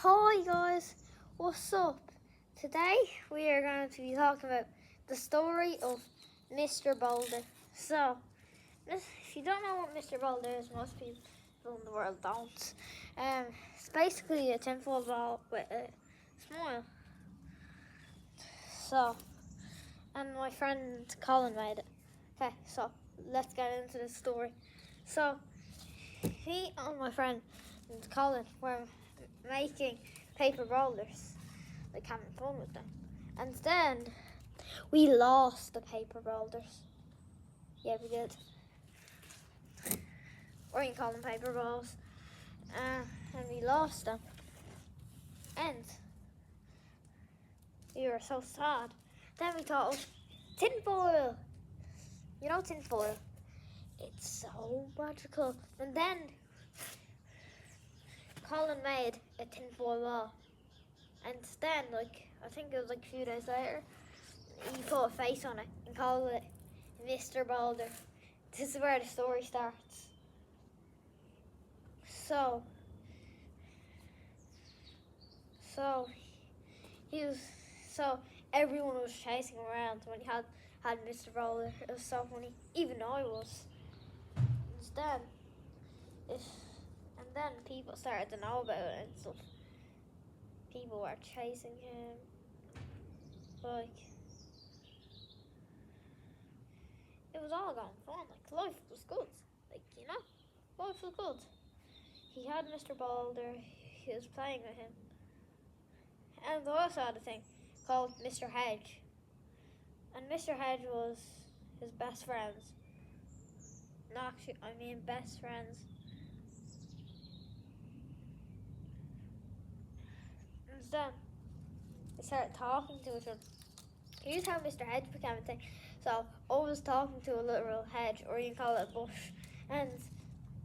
Hi guys, what's up? Today we are going to be talking about the story of Mr. Boulder. So, if you don't know what Mr. Boulder is, most people in the world don't. It's basically a tinfoil ball with a smile. So, and my friend Colin made it. Okay, so let's get into the story. So, he and my friend Colin were making paper boulders, like having fun with them. And then we lost the paper boulders. Yeah, we did. Or you can call them paper balls. And we lost them. And we were so sad. Then we thought of tinfoil. You know tinfoil? It's so magical. And then Colin made a tinfoil ball. And then, I think it was a few days later, he put a face on it and called it Mr. Boulder. This is where the story starts. So he was so everyone was chasing around when he had Mr. Boulder. It was so funny. Even I was. And then people started to know about it and stuff. People were chasing him. It was all going fun. Life was good. Life was good. He had Mr. Boulder. He was playing with him. And they also had a thing called Mr. Hedge. And Mr. Hedge was his best friends. No, actually, I mean best friends. And then they started talking to each other. Here's how Mr. Hedge became a thing. So I was talking to a literal hedge, or you can call it a bush. And,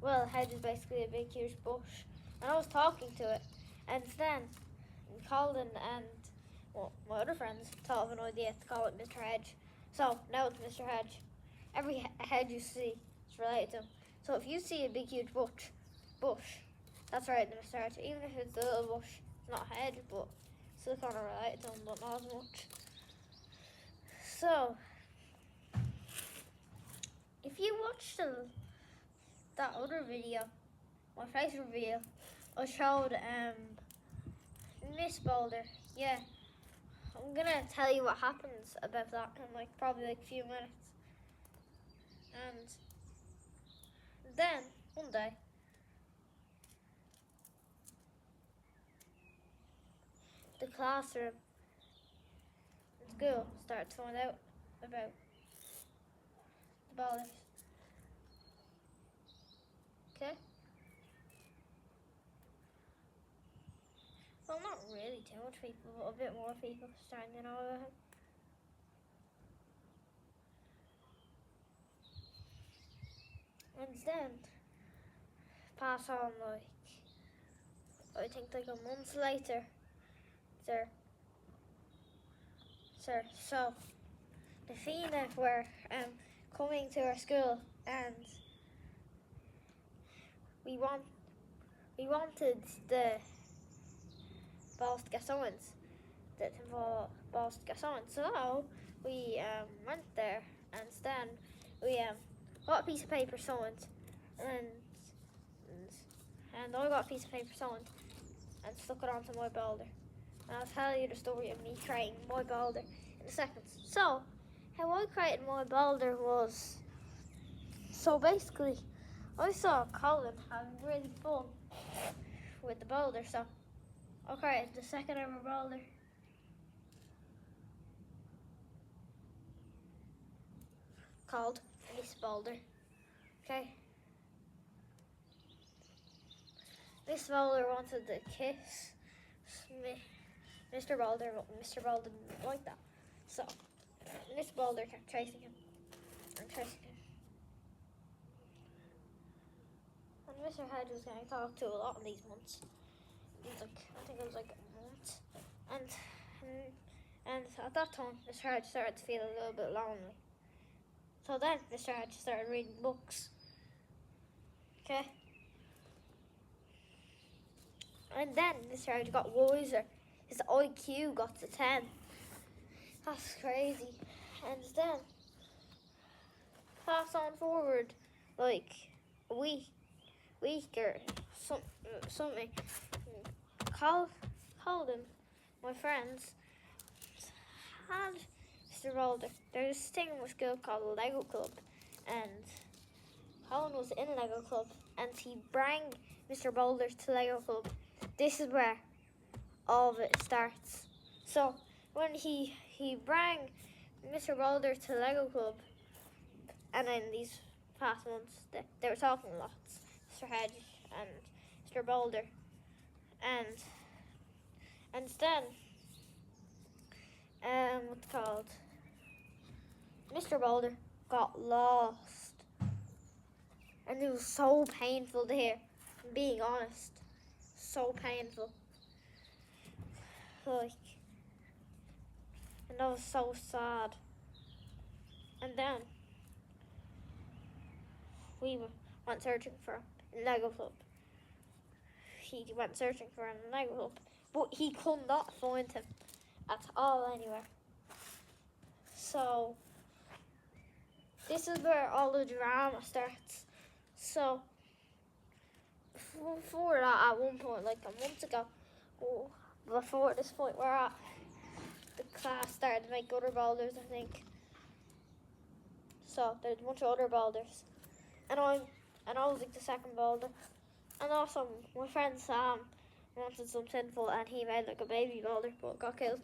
well, a hedge is basically a big, huge bush. And I was talking to it. And then Colin and my other friends thought of an idea to call it Mr. Hedge. So now it's Mr. Hedge. Every hedge you see is related to him. So if you see a big, huge bush, that's right, Mr. Hedge. Even if it's a little bush, it's not a hedge, but still kind of related to him, but not as much. So, if you watched that other video, my face reveal, I showed Miss Boulder. Yeah, I'm gonna tell you what happens about that in probably a few minutes. And then one day, the classroom at school started to find out about the boulders. Okay? Well, not really too much people, but a bit more people starting to know about him. And then, pass on I think a month later, so the Fianna were coming to our school, and we wanted the balls to get someone's, the tinfoil balls to get someone's. So we went there, and then we got a piece of paper someone's, and I got a piece of paper someone's and stuck it onto my boulder. And I'll tell you the story of me creating my boulder in a second. So, how I created my boulder was, so basically, I saw Colin having really fun with the boulder, so I created the second ever boulder. Called Miss Boulder. Okay. Miss Boulder wanted to kiss Mr. Boulder, but Mr. Boulder didn't like that. So, Miss Boulder kept chasing him and chasing him. And Mr. Hedge was getting talked to a lot in these months. I think it was a month. And at that time, Mr. Hedge started to feel a little bit lonely. So then Mr. Hedge started reading books. Okay? And then Mr. Hedge got wiser. His IQ got to 10. That's crazy. And then, pass on forward, like a week or something. Called him, my friends, and Mr. Boulder. There's this thing in school called the Lego Club, and Colin was in Lego Club, and he brought Mr. Boulder to Lego Club. This is where all of it starts. So when he brought Mr. Boulder to Lego Club, and in these past months they were talking lots, Mr. Hedge and Mr. Boulder, and then what's it called? Mr. Boulder got lost, and it was so painful to hear. I'm being honest, so painful. Like, and that was so sad. And then we went searching for him in Lego Club. He went searching for him in Lego Club, but he could not find him at all anywhere. So this is where all the drama starts. So before that, at one point, like a month ago, before this point we're at, the class started to make other boulders, I think. So there's a bunch of other boulders, and I was like the second boulder. And also my friend Sam wanted some sinful, and he made like a baby boulder, but got killed.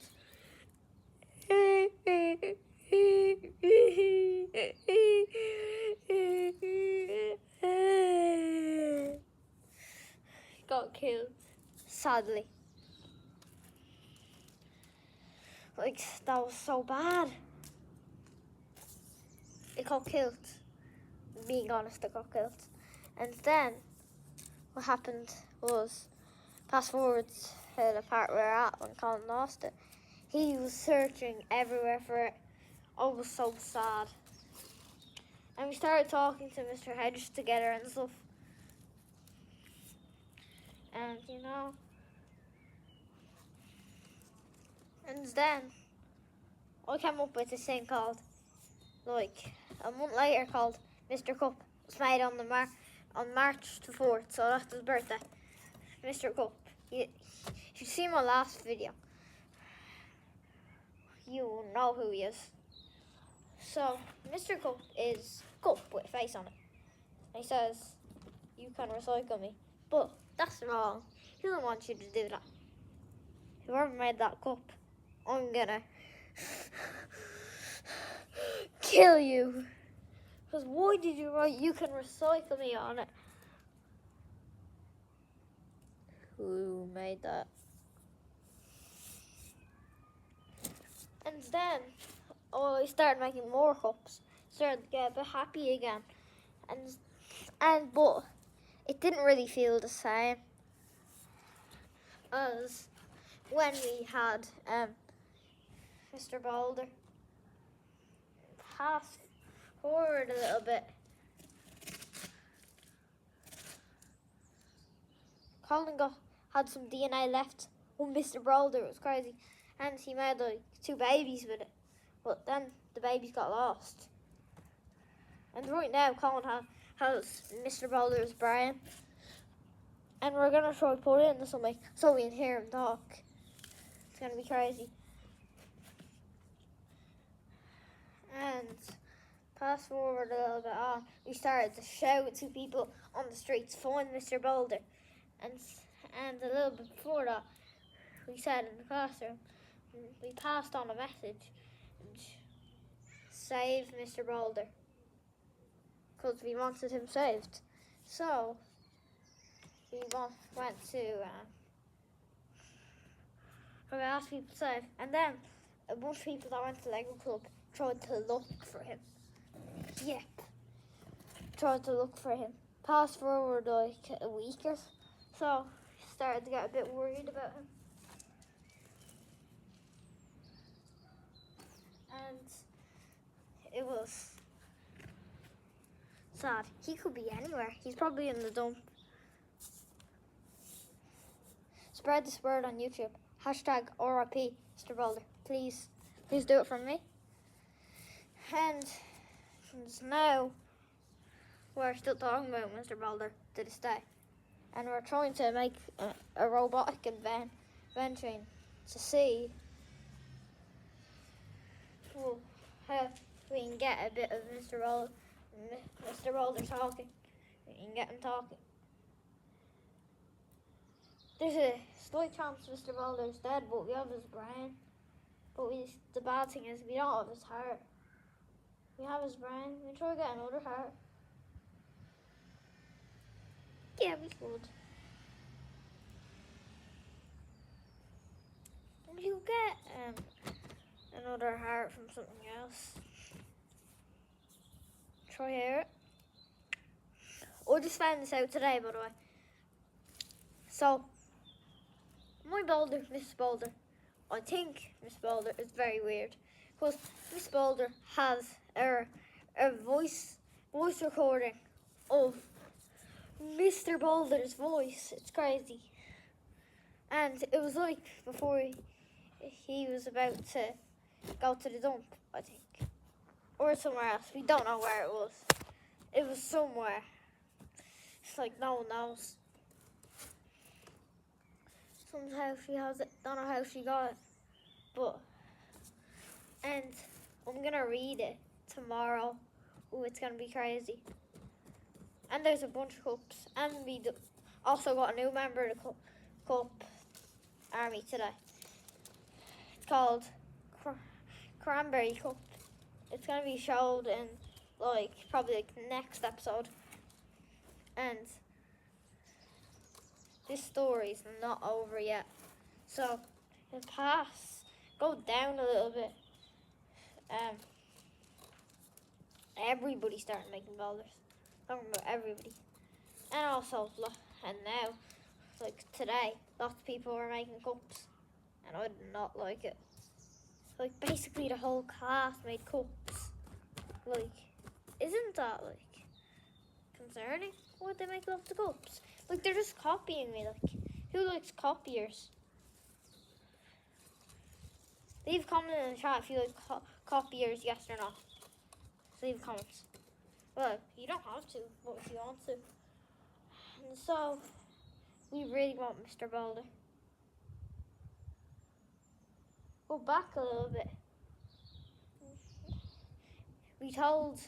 Got killed, sadly. Like, that was so bad. It got killed. Being honest, it got killed. And then what happened was, fast forward to the part we're at when Colin lost it. He was searching everywhere for it. I was so sad. And we started talking to Mr. Hedge together and stuff. And and then I came up with this thing called, like, a month later, called Mr. Cup. It was made on March the 4th, so that's his birthday. Mr. Cup. If you see my last video, you will know who he is. So Mr. Cup is Cup with a face on it. And he says, "You can recycle me." But that's wrong. He doesn't want you to do that. Whoever made that cup, I'm gonna kill you. Because why did you write "you can recycle me" on it? Who made that? And then I started making more cups. Started to get a bit happy again. But it didn't really feel the same as when we had Mr. Boulder. Fast forward a little bit. Colin had some DNA left on Mr. Boulder. It was crazy. And he made like 2 babies with it. But then the babies got lost. And right now Colin has Mr. Boulder's brain. And we're going to try to put it into something so we can hear him talk. It's going to be crazy. And fast forward a little bit on, we started to shout to people on the streets, "Find Mr. Boulder." And a little bit before that, we said in the classroom, we passed on a message, "Save Mr. Boulder," because we wanted him saved. So we went to we asked people to save, and then a bunch of people that went to Lego Club tried to look for him. Yep, tried to look for him. Fast forward like a week or so, started to get a bit worried about him. And it was sad. He could be anywhere. He's probably in the dump. spread this word on YouTube. Hashtag RIP Mr. Boulder. Please do it from me. And now we're still talking about Mr. Boulder to this day. And we're trying to make a robotic invention to see how we can get a bit of Mr. Boulder talking. We can get him talking. There's a slight chance Mr. Boulder's dead, but we have his brain. But the bad thing is we don't have his heart. We have his brain. We try to get another heart. Yeah, we could. You get another heart from something else. Try hear it. I just found this out today, by the way. So, my Boulder, Miss Boulder, I think Miss Boulder is very weird. Because Miss Boulder has a voice recording of Mr. Boulder's voice. It's crazy. And it was like before he was about to go to the dump, I think. Or somewhere else. We don't know where it was. It was somewhere. It's like no one knows. Somehow she has it. Don't know how she got it. But, and I'm going to read it tomorrow. Oh, it's going to be crazy. And there's a bunch of cups. And we also got a new member of the cup army today. It's called Cranberry Cup. It's going to be showed in probably the next episode. And this story's not over yet. So go down a little bit. Everybody started making boulders. Talking about everybody. And also, and now, like today, lots of people are making cups. And I did not like it. Like basically the whole class made cups. Like, isn't that like concerning? Why'd they make lots of cups? Like they're just copying me. Like, who likes copiers? Leave a comment in the chat if you like copiers, yes or no. Just leave comments. Well, you don't have to, but if you want to. And so, we really want Mr. Boulder. Go back a little bit. We told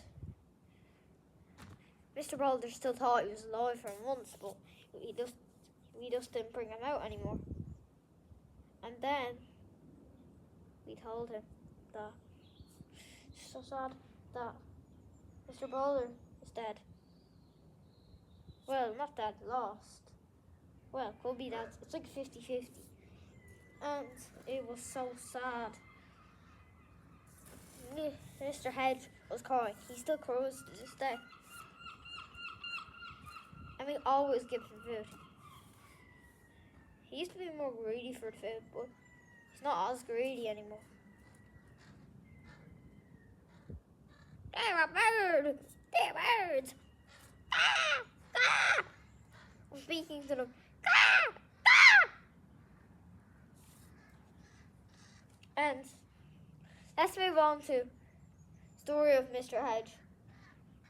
Mr. Boulder still thought he was alive for months, but we just didn't bring him out anymore. And then we told him that it's so sad that Mr. Boulder is dead. Well, not dead, lost. Well, could be that. It's like 50-50. And it was so sad. Mr. Hedge was crying. He still cries to this day. And we always give him food. He used to be more greedy for the food, but he's not as greedy anymore. They're a bird! They're birds! Ah! Ah! I'm speaking to them. Ah! Ah! And let's move on to story of Mr. Hedge.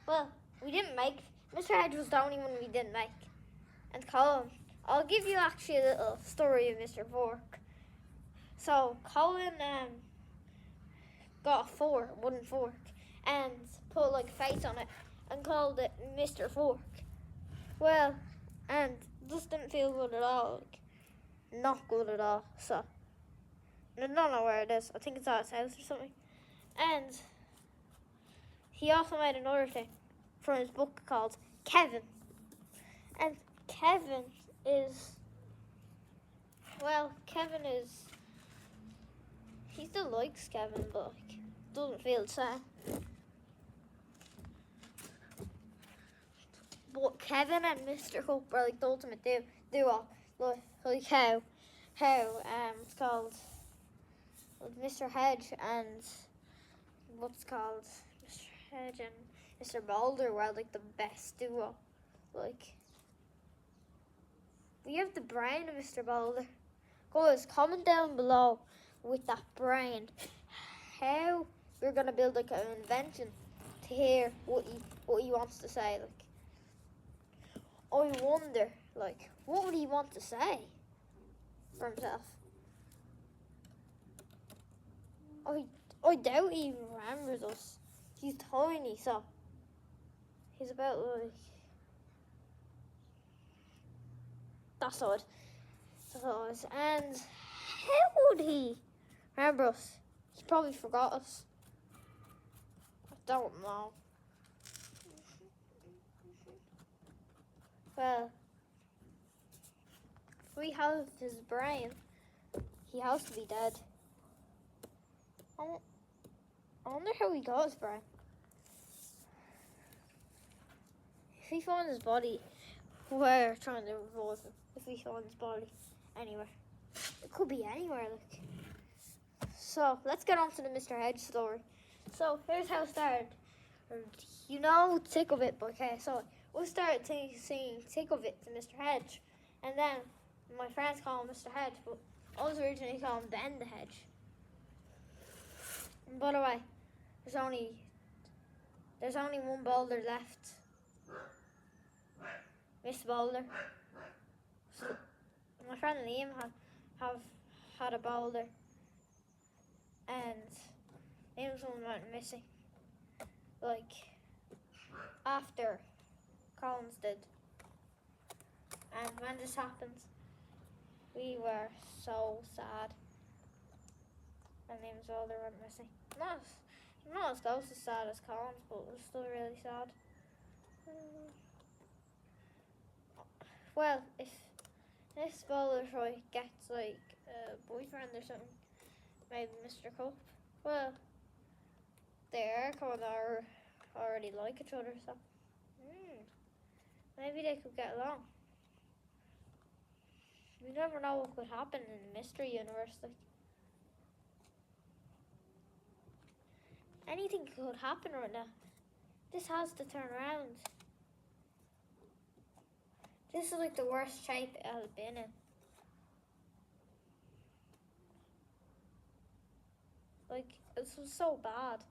Well, we didn't make. Mr. Hedge was the only one we didn't make. And Colin, I'll give you actually a little story of Mr. Fork. So Colin got a wooden fork, and put like a face on it, and called it Mr. Fork. Well, and just didn't feel good at all. Like, not good at all. So I don't know where it is. I think it's at his house or something. And he also made another thing from his book called Kevin. And Kevin is, he still likes Kevin, but like, doesn't feel the same. But Kevin and Mr. Hope are like the ultimate duo. Like how it's called Mr. Hedge and what's called Mr. Hedge and Mr. Boulder were like the best duo. Like, We have the brain of Mr. Boulder. Guys, comment down below with that brain how we're gonna build like an invention to hear what he wants to say. Like, I wonder, like, what would he want to say for himself? I doubt he even remembers us. He's tiny, so he's about like that size. And how would he remember us? He probably forgot us. I don't know. Well, if we have his brain, he has to be dead. I wonder how he got his brain. If we find his body, we're trying to revolve him. If we find his body anywhere. It could be anywhere, like. So, let's get on to the Mr. Hedge story. So, here's how it started. You know Tick of It by KSI. We started singing Tick of It to Mr. Hedge. And then, my friends call him Mr. Hedge, but I was originally called him Ben the Hedge. And by the way, there's only one boulder left. Miss Boulder. So, my friend Liam have had a boulder, and Liam's one went missing. Like after Collins did. And when this happened, we were so sad. And Liam's boulder went missing. Not as close as sad as Collins, but it was still really sad. Well, if this boulder gets like a boyfriend or something, maybe Mr. Cup, well, they are kind of already like each other, so maybe they could get along. We never know what could happen in the Mystery Universe. Like, anything could happen right now. This has to turn around. This is like the worst shape it has been in. Like, it was so bad.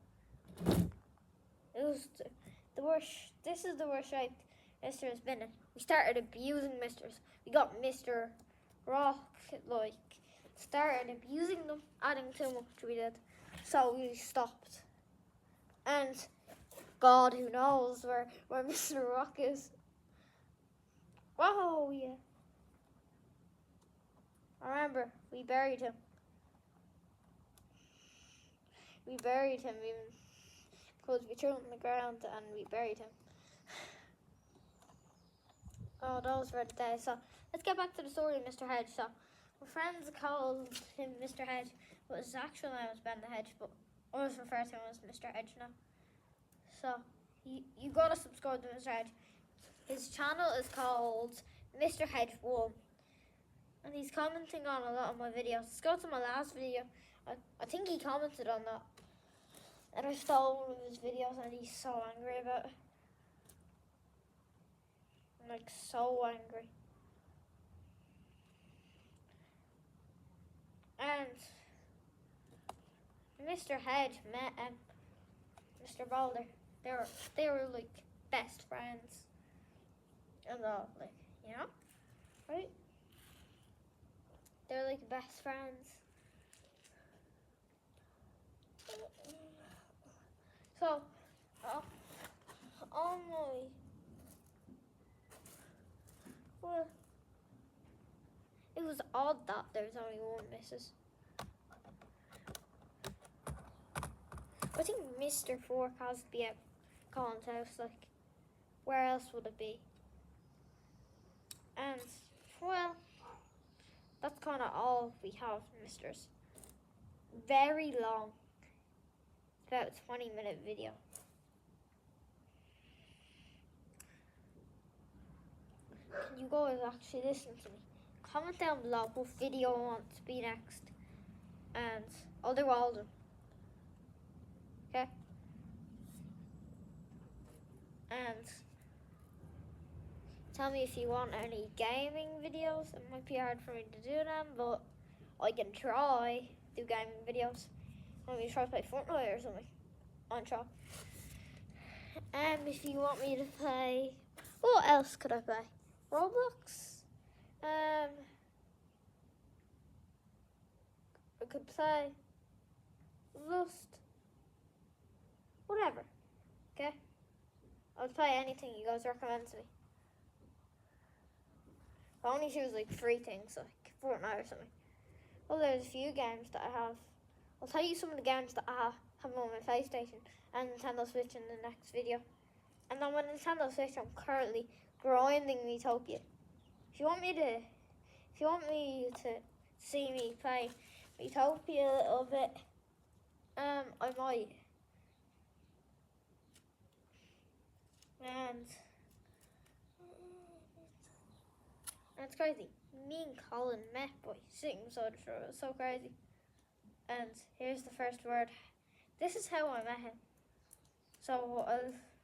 It was the worst. This is the worst shape Mister has been in. We started abusing Misters. We got Mr. Rock, like, started abusing them, adding too much we did. So we stopped. And God, who knows where Mr. Rock is. Whoa, yeah. I remember, we buried him. We buried him even because we threw him on the ground and we buried him. Oh, those were the days. So, let's get back to the story of Mr. Hedge. So, my friends called him Mr. Hedge, but his actual name was Ben the Hedge, but I always refer to him as Mr. Hedge now. So, you gotta subscribe to Mr. Hedge. His channel is called Mr. Hedge 1. And he's commenting on a lot of my videos. Let's go to my last video. I think he commented on that. And I stole one of his videos and he's so angry about it. I'm like so angry. And Mr. Hedge met Mr. Boulder. They were like best friends. And all, like, you know? Right? They're like best friends. So, on my, well, it was odd that there's only one Mrs. I think Mr. Fork has to be at Colin's house, like, where else would it be? And, well, that's kind of all we have, Misters. Very long. About a 20-minute video. Can you guys actually listen to me? Comment down below what video I want to be next. And I'll do all of them. Okay? And tell me if you want any gaming videos. It might be hard for me to do them, but I can try do gaming videos. Want me to try to play Fortnite or something? On try. If you want me to play, what else could I play? Roblox. I could play Rust. Whatever. Okay. I'll play anything you guys recommend to me. I only choose like free things like Fortnite or something. Well, there's a few games that I have. I'll tell you some of the games that I have on my PlayStation and Nintendo Switch in the next video. And on my Nintendo Switch, I'm currently grinding Miitopia. If you want me to see me play Miitopia a little bit, I might. And it's crazy. Me and Colin met by sitting beside each other. It was so crazy. And here's the first word. This is how I met him. So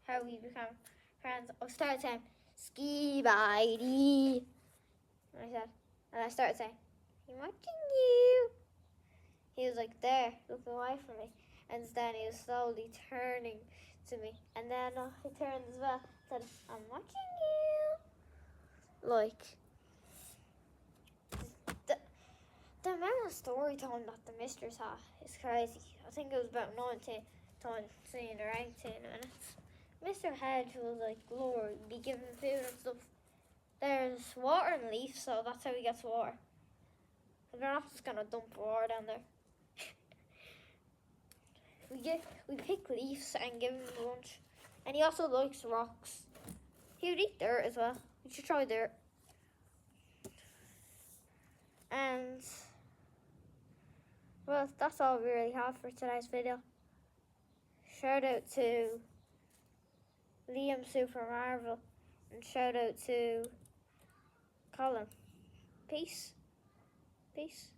how we became friends. I started saying Skibidi. And I started saying, I'm watching you. He was like there, looking away from me. And then he was slowly turning to me. And then he turned as well. Said, I'm watching you. Like, the amount of storytelling that the Misters have is crazy. I think it was about 19 or 18 minutes. Mr. Hedge was like, Lord, be giving food and stuff. There's water and leaves, so that's how he gets water. They're not just gonna dump water down there. We pick leaves and give him lunch. And he also likes rocks. He would eat dirt as well. You should try dirt. And well, that's all we really have for today's video. Shout out to Liam Super Marvel and shout out to Colin. Peace. Peace.